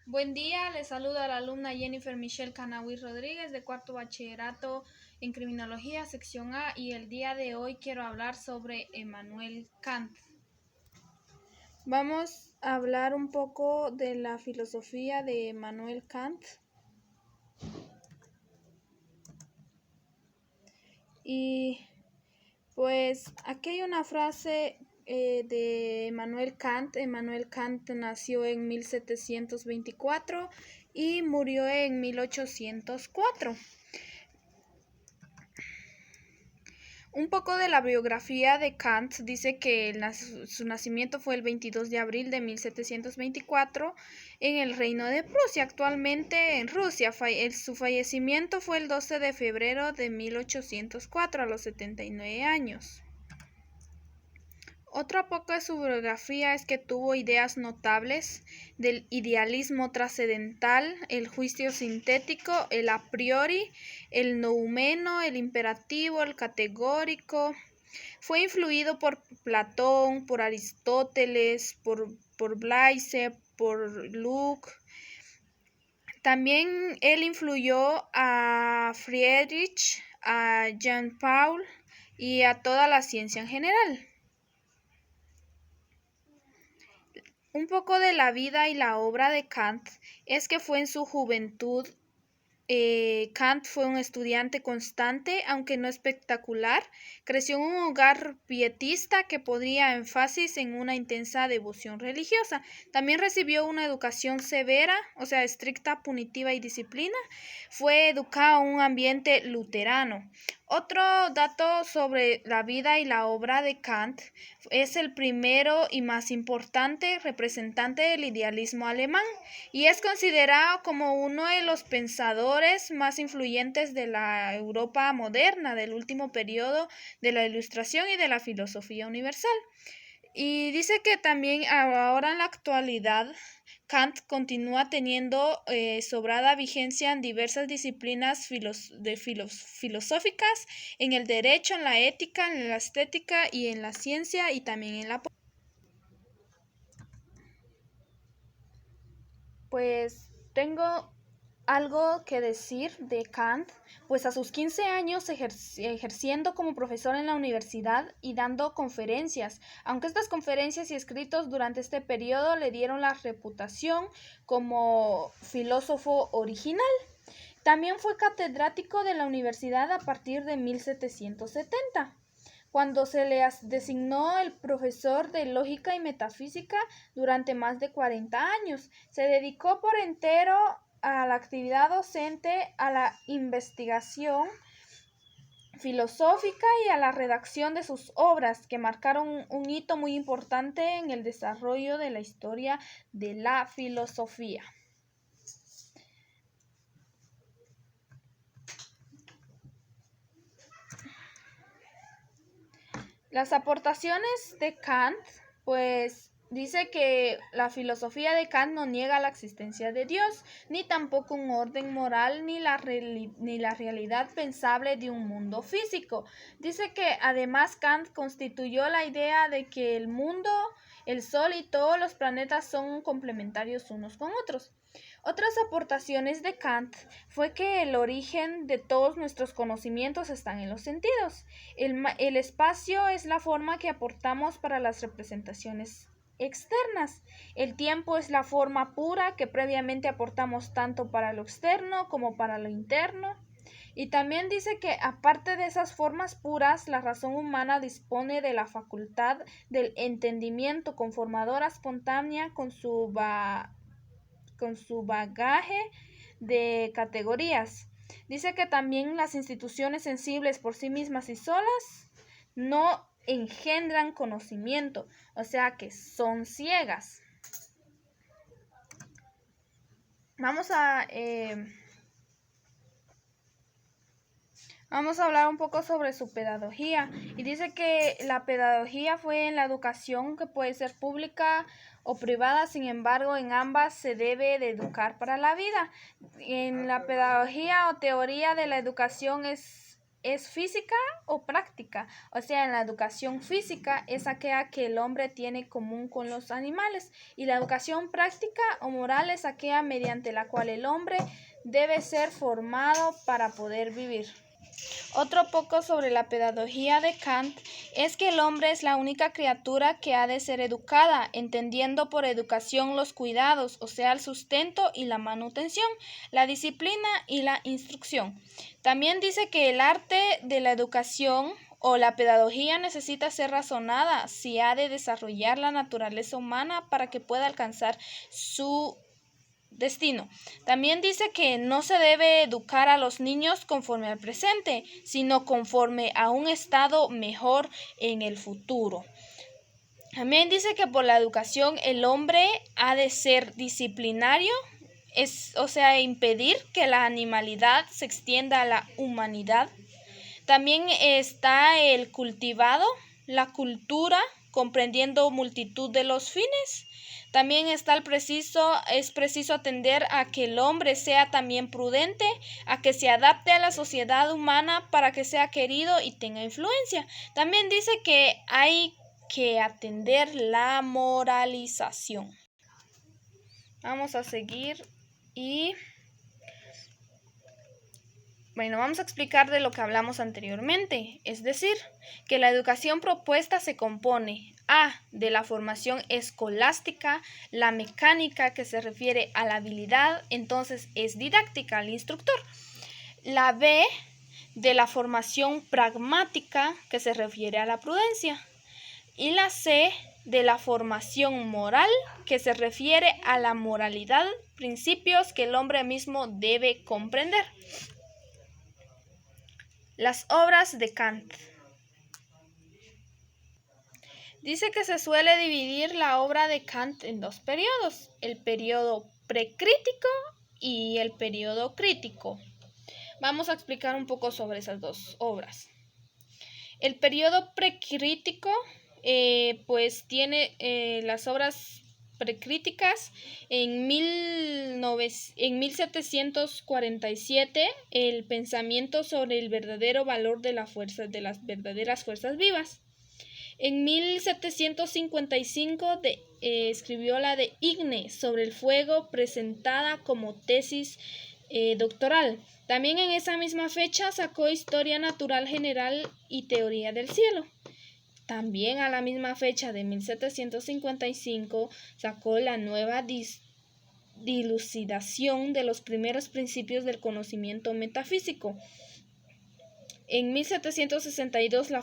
Buen día, les saluda la alumna Jennifer Michelle Canahui Rodríguez de cuarto bachillerato en Criminología, sección A, y el día de hoy quiero hablar sobre Immanuel Kant. Vamos a hablar un poco de la filosofía de Immanuel Kant. Y pues aquí hay una frase de Immanuel Kant. Immanuel Kant nació en 1724 y murió en 1804. Un poco de la biografía de Kant dice que su nacimiento fue el 22 de abril de 1724 en el Reino de Prusia, actualmente en Rusia. Su fallecimiento fue el 12 de febrero de 1804 a los 79 años. Otra poco de su biografía es que tuvo ideas notables del idealismo trascendental, el juicio sintético, el a priori, el noumeno, el imperativo, el categórico. Fue influido por Platón, por Aristóteles, por Blaise, por Locke. También él influyó a Friedrich, a Jean Paul y a toda la ciencia en general. Un poco de la vida y la obra de Kant es que fue en su juventud. Kant fue un estudiante constante, aunque no espectacular. Creció en un hogar pietista que ponía énfasis en una intensa devoción religiosa. También recibió una educación severa, o sea, estricta, punitiva y disciplina. Fue educado en un ambiente luterano. Otro dato sobre la vida y la obra de Kant: es el primero y más importante representante del idealismo alemán y es considerado como uno de los pensadores más influyentes de la Europa moderna, del último periodo de la Ilustración y de la filosofía universal. Y dice que también ahora en la actualidad Kant continúa teniendo sobrada vigencia en diversas disciplinas filosóficas, en el derecho, en la ética, en la estética y en la ciencia y también en la política. Pues tengo algo que decir de Kant, pues a sus 15 años ejerciendo como profesor en la universidad y dando conferencias, aunque estas conferencias y escritos durante este periodo le dieron la reputación como filósofo original. También fue catedrático de la universidad a partir de 1770, cuando se le designó el profesor de lógica y metafísica durante más de 40 años. Se dedicó por entero a la actividad docente, a la investigación filosófica y a la redacción de sus obras, que marcaron un hito muy importante en el desarrollo de la historia de la filosofía. Las aportaciones de Kant, pues dice que la filosofía de Kant no niega la existencia de Dios, ni tampoco un orden moral, ni la realidad pensable de un mundo físico. Dice que además Kant constituyó la idea de que el mundo, el Sol y todos los planetas son complementarios unos con otros. Otras aportaciones de Kant fue que el origen de todos nuestros conocimientos están en los sentidos. El espacio es la forma que aportamos para las representaciones externas. El tiempo es la forma pura que previamente aportamos tanto para lo externo como para lo interno. Y también dice que aparte de esas formas puras, la razón humana dispone de la facultad del entendimiento conformadora espontánea con su bagaje de categorías. Dice que también las instituciones sensibles por sí mismas y solas no engendran conocimiento, o sea que son ciegas. Vamos a hablar un poco sobre su pedagogía, y dice que la pedagogía fue en la educación que puede ser pública o privada, sin embargo en ambas se debe de educar para la vida. En la pedagogía o teoría de la educación es es física o práctica. O sea, en la educación física es aquella que el hombre tiene común con los animales, y la educación práctica o moral es aquella mediante la cual el hombre debe ser formado para poder vivir. Otro poco sobre la pedagogía de Kant es que el hombre es la única criatura que ha de ser educada, entendiendo por educación los cuidados, o sea, el sustento y la manutención, la disciplina y la instrucción. También dice que el arte de la educación o la pedagogía necesita ser razonada si ha de desarrollar la naturaleza humana para que pueda alcanzar su destino. También dice que no se debe educar a los niños conforme al presente, sino conforme a un estado mejor en el futuro. También dice que por la educación el hombre ha de ser disciplinario, o sea, impedir que la animalidad se extienda a la humanidad. También está el cultivado, la cultura, comprendiendo multitud de los fines. También es preciso atender a que el hombre sea también prudente, a que se adapte a la sociedad humana para que sea querido y tenga influencia. También dice que hay que atender la moralización. Vamos a seguir y vamos a explicar de lo que hablamos anteriormente, es decir, que la educación propuesta se compone de la formación escolástica, la mecánica que se refiere a la habilidad, entonces es didáctica al instructor. La B, de la formación pragmática que se refiere a la prudencia. Y la C, de la formación moral que se refiere a la moralidad, principios que el hombre mismo debe comprender. Las obras de Kant. Dice que se suele dividir la obra de Kant en dos periodos, el periodo precrítico y el periodo crítico. Vamos a explicar un poco sobre esas dos obras. El periodo precrítico pues tiene las obras precríticas en 1747, el pensamiento sobre el verdadero valor de las verdaderas fuerzas vivas. En 1755 escribió la de Igne sobre el fuego, presentada como tesis doctoral. También en esa misma fecha sacó Historia Natural General y Teoría del Cielo. También a la misma fecha de 1755 sacó la nueva dilucidación de los primeros principios del conocimiento metafísico. En 1762 la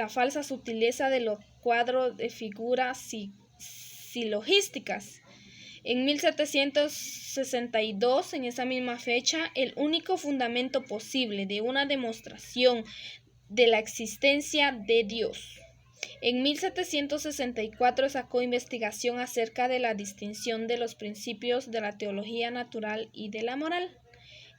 falsa sutileza de los cuadros de figuras silogísticas. En 1762, en esa misma fecha, el único fundamento posible de una demostración de la existencia de Dios. En 1764 sacó investigación acerca de la distinción de los principios de la teología natural y de la moral.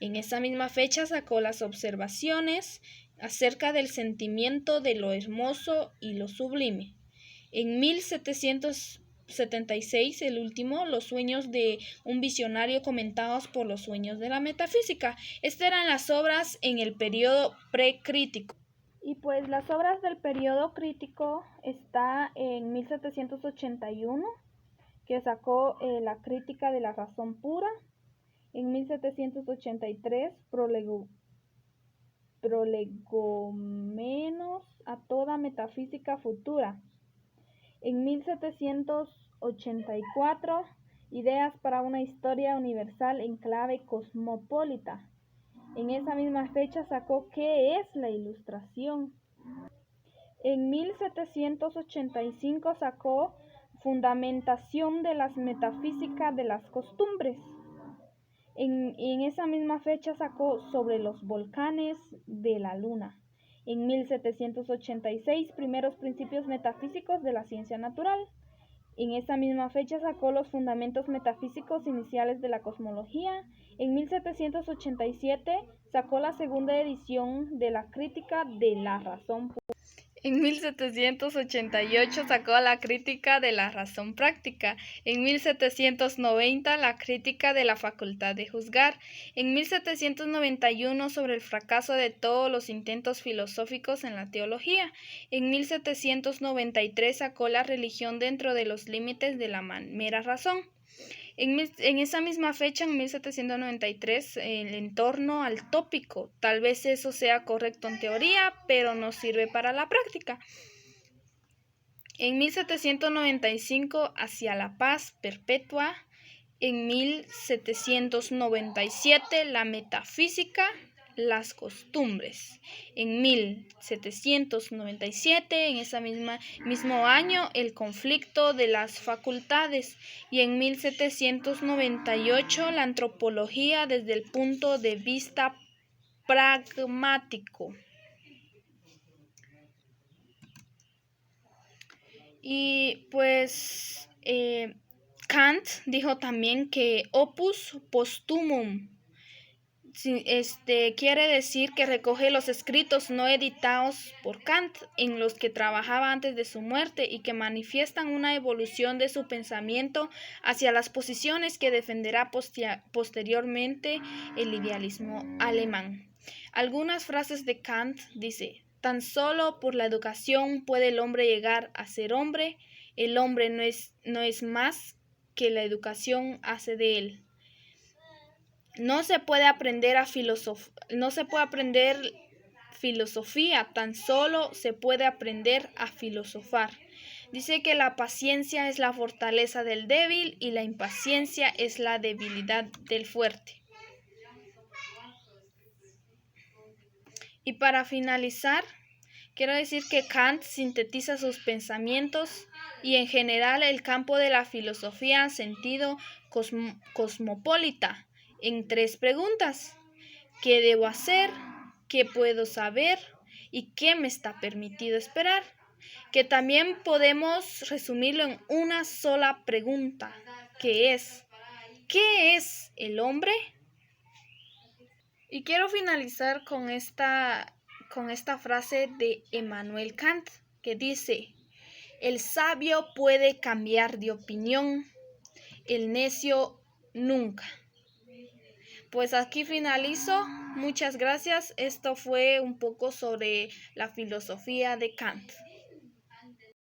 En esa misma fecha sacó las observaciones acerca del sentimiento de lo hermoso y lo sublime. En 1776, el último, los sueños de un visionario comentados por los sueños de la metafísica. Estas eran las obras en el periodo precrítico. Y pues las obras del periodo crítico está en 1781, que sacó la crítica de la razón pura. En 1783, prolegomenos a toda metafísica futura. En 1784, ideas para una historia universal en clave cosmopolita. En esa misma fecha sacó ¿Qué es la ilustración? En 1785 sacó Fundamentación de las metafísicas de las costumbres. En esa misma fecha sacó Sobre los volcanes de la luna. En 1786, Primeros principios metafísicos de la ciencia natural. En esa misma fecha sacó Los fundamentos metafísicos iniciales de la cosmología. En 1787 sacó la segunda edición de la crítica de la razón pura. En 1788 sacó la Crítica de la razón práctica, en 1790 la Crítica de la facultad de juzgar, en 1791 sobre el fracaso de todos los intentos filosóficos en la teología, en 1793 sacó la religión dentro de los límites de la mera razón. En esa misma fecha, en 1793, en torno al tópico. Tal vez eso sea correcto en teoría, pero no sirve para la práctica. En 1795, hacia la paz perpetua. En 1797, la metafísica, las costumbres. En 1797, en ese mismo año, el conflicto de las facultades. Y en 1798, la antropología desde el punto de vista pragmático. Y pues Kant dijo también que opus posthumum quiere decir que recoge los escritos no editados por Kant en los que trabajaba antes de su muerte y que manifiestan una evolución de su pensamiento hacia las posiciones que defenderá posteriormente el idealismo alemán. Algunas frases de Kant dice: tan solo por la educación puede el hombre llegar a ser hombre. El hombre no es más que la educación hace de él. No se puede aprender filosofía, tan solo se puede aprender a filosofar. Dice que la paciencia es la fortaleza del débil y la impaciencia es la debilidad del fuerte. Y para finalizar, quiero decir que Kant sintetiza sus pensamientos y en general el campo de la filosofía en sentido cosmopolita en 3 preguntas: ¿qué debo hacer? ¿Qué puedo saber? ¿Y qué me está permitido esperar? Que también podemos resumirlo en una sola pregunta, que es: ¿qué es el hombre? Y quiero finalizar con esta frase de Immanuel Kant, que dice: el sabio puede cambiar de opinión, el necio nunca. Pues aquí finalizo. Muchas gracias. Esto fue un poco sobre la filosofía de Kant.